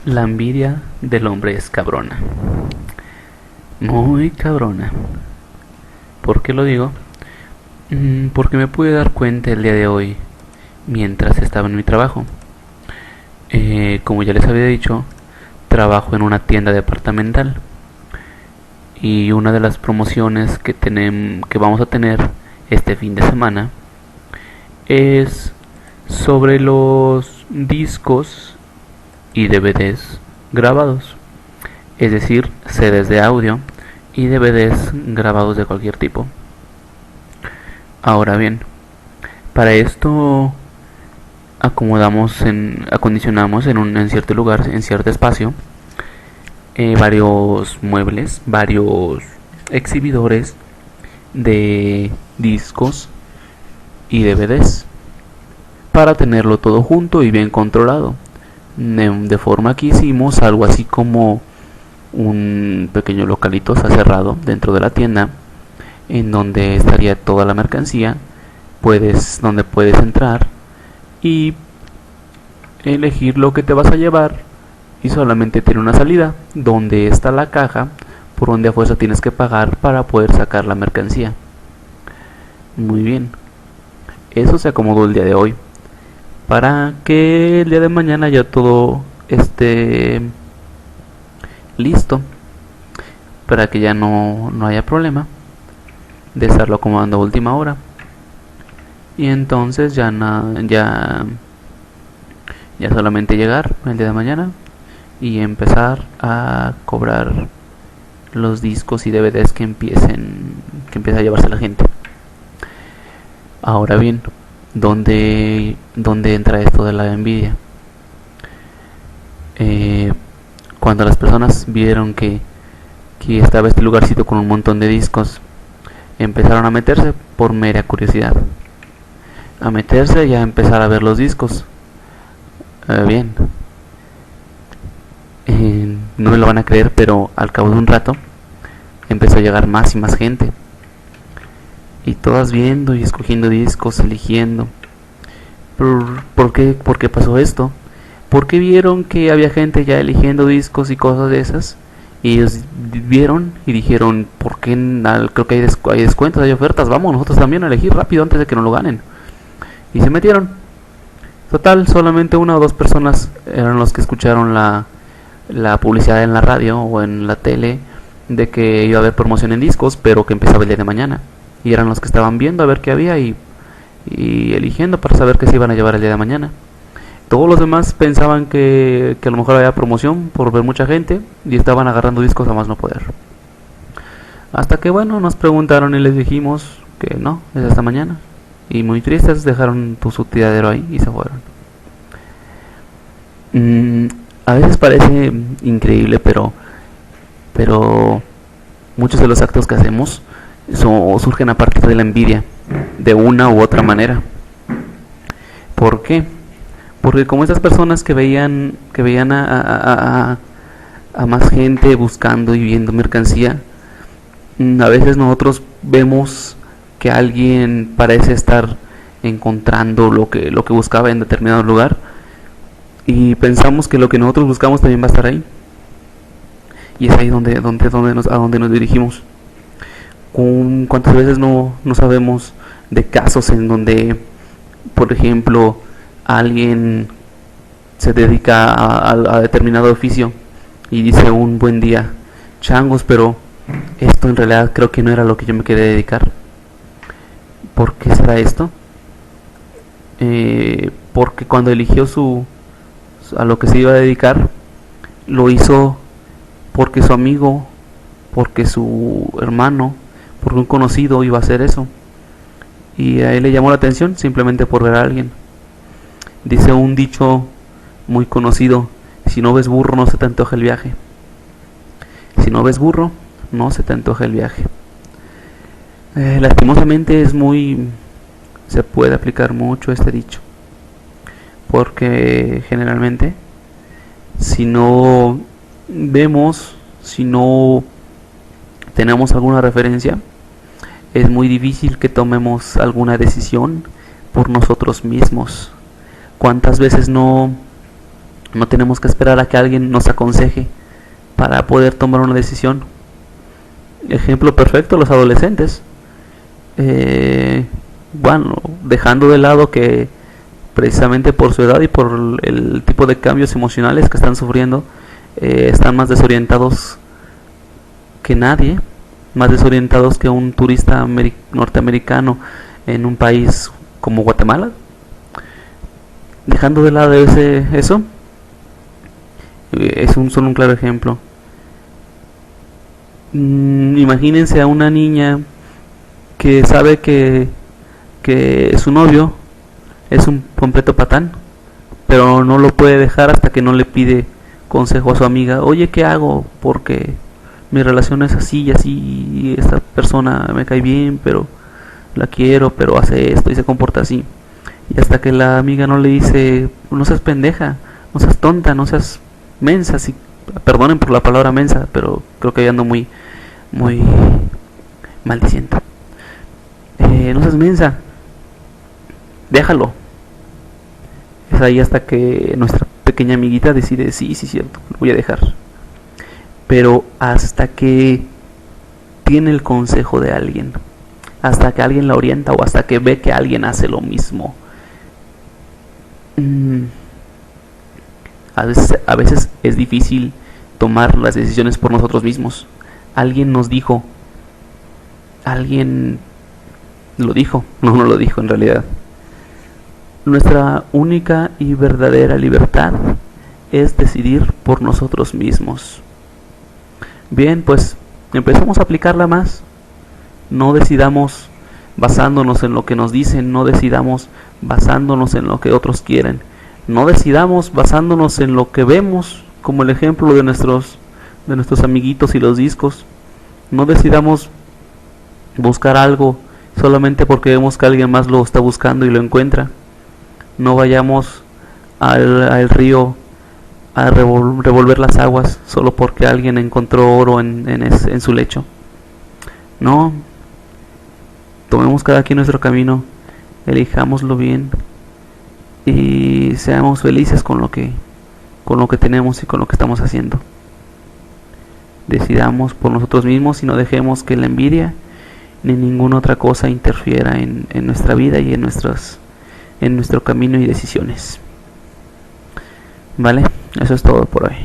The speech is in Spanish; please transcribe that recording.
La envidia del hombre es cabrona, muy cabrona. ¿Por qué lo digo? Porque me pude dar cuenta el día de hoy mientras estaba en mi trabajo. Como ya les había dicho, trabajo en una tienda departamental y una de las promociones que vamos a tener este fin de semana es sobre los discos y DVDs grabados, es decir, CDs de audio y DVDs grabados de cualquier tipo. Ahora bien, para esto acondicionamos en cierto lugar, en cierto espacio, varios muebles, varios exhibidores de discos y DVDs para tenerlo todo junto y bien controlado. De forma que hicimos algo así como un pequeño localito cerrado dentro de la tienda, en donde estaría toda la mercancía, donde puedes entrar y elegir lo que te vas a llevar, y solamente tiene una salida donde está la caja por donde a fuerza tienes que pagar para poder sacar la mercancía. Muy bien, eso se acomodó el día de hoy para que el día de mañana ya todo esté listo, para que ya no haya problema de estarlo acomodando a última hora. Y entonces ya solamente llegar el día de mañana y empezar a cobrar los discos y DVDs que empiece a llevarse la gente. Ahora bien, ¿dónde entra esto de la envidia? Cuando las personas vieron que estaba este lugarcito con un montón de discos, empezaron a meterse por mera curiosidad. A meterse y a empezar a ver los discos. Bien. No me lo van a creer, pero al cabo de un rato empezó a llegar más y más gente. Y todas viendo y escogiendo discos, eligiendo. ¿Por qué pasó esto? Porque vieron que había gente ya eligiendo discos y cosas de esas. Y ellos vieron y dijeron, ¿por qué? Creo que hay descuentos, hay ofertas, vamos nosotros también a elegir rápido antes de que nos lo ganen. Y se metieron. Total, solamente una o dos personas eran los que escucharon la publicidad en la radio o en la tele de que iba a haber promoción en discos, pero que empezaba el día de mañana. Y eran los que estaban viendo a ver qué había y eligiendo para saber qué se iban a llevar el día de mañana. Todos los demás pensaban que a lo mejor había promoción por ver mucha gente y estaban agarrando discos a más no poder. Hasta que bueno, nos preguntaron y les dijimos que no, es hasta mañana. Y muy tristes dejaron su tiradero ahí y se fueron. A veces parece increíble, pero muchos de los actos que hacemos surgen a partir de la envidia, de una u otra manera. ¿Por qué? Porque como esas personas que veían a más gente buscando y viendo mercancía, a veces nosotros vemos que alguien parece estar encontrando lo que buscaba en determinado lugar y pensamos que lo que nosotros buscamos también va a estar ahí, y es ahí donde nos dirigimos. ¿Cuántas veces no sabemos de casos en donde, por ejemplo, alguien se dedica a determinado oficio y dice un buen día, changos, pero esto en realidad creo que no era lo que yo me quería dedicar? ¿Por qué será esto? Porque cuando eligió a lo que se iba a dedicar, lo hizo porque su amigo, porque su hermano, porque un conocido iba a hacer eso, y a él le llamó la atención simplemente por ver a alguien. Dice un dicho muy conocido: si no ves burro no se te antoja el viaje. Si no ves burro no se te antoja el viaje. Lastimosamente se puede aplicar mucho este dicho, porque generalmente si no vemos, si no tenemos alguna referencia, es muy difícil que tomemos alguna decisión por nosotros mismos. ¿Cuántas veces no No tenemos que esperar a que alguien nos aconseje para poder tomar una decisión. Ejemplo perfecto, los adolescentes. Bueno, dejando de lado que precisamente por su edad y por el tipo de cambios emocionales que están sufriendo, están más desorientados que nadie, más desorientados que un turista norteamericano en un país como Guatemala. Dejando de lado eso, es solo un claro ejemplo. Imagínense a una niña que sabe que su novio es un completo patán, pero no lo puede dejar hasta que no le pide consejo a su amiga. Oye, ¿qué hago? Porque mi relación es así y así, y esta persona me cae bien, pero la quiero, pero hace esto y se comporta así. Y hasta que la amiga no le dice, no seas pendeja, no seas tonta, no seas mensa, si, perdonen por la palabra mensa, pero creo que ando muy maldiciendo. No seas mensa, déjalo. Es ahí hasta que nuestra pequeña amiguita decide, sí, cierto, lo voy a dejar. Pero hasta que tiene el consejo de alguien, hasta que alguien la orienta o hasta que ve que alguien hace lo mismo. A veces es difícil tomar las decisiones por nosotros mismos. Alguien nos dijo, alguien lo dijo, no lo dijo en realidad. Nuestra única y verdadera libertad es decidir por nosotros mismos. Bien, pues empezamos a aplicarla más. No decidamos basándonos en lo que nos dicen, no decidamos basándonos en lo que otros quieren, no decidamos basándonos en lo que vemos, como el ejemplo de nuestros amiguitos y los discos. No decidamos buscar algo solamente porque vemos que alguien más lo está buscando y lo encuentra. No vayamos al río a revolver las aguas solo porque alguien encontró oro en su lecho. No, tomemos cada quien nuestro camino, elijámoslo bien y seamos felices con lo que tenemos y con lo que estamos haciendo. Decidamos por nosotros mismos y no dejemos que la envidia ni ninguna otra cosa interfiera en nuestra vida y en nuestro camino y decisiones. Vale, eso es todo por hoy.